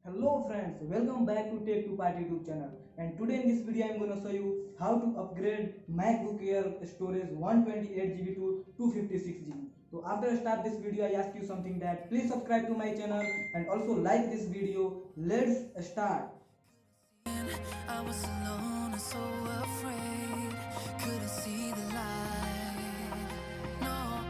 Hello friends, welcome back to Tech to Party YouTube channel. And today in this video I am going to show you how to upgrade MacBook Air storage 128 GB to 256 GB. So after I start this video I ask you something, that please subscribe to my channel and also like this video. Let's start. I was alone and so afraid, couldn't see the light. No,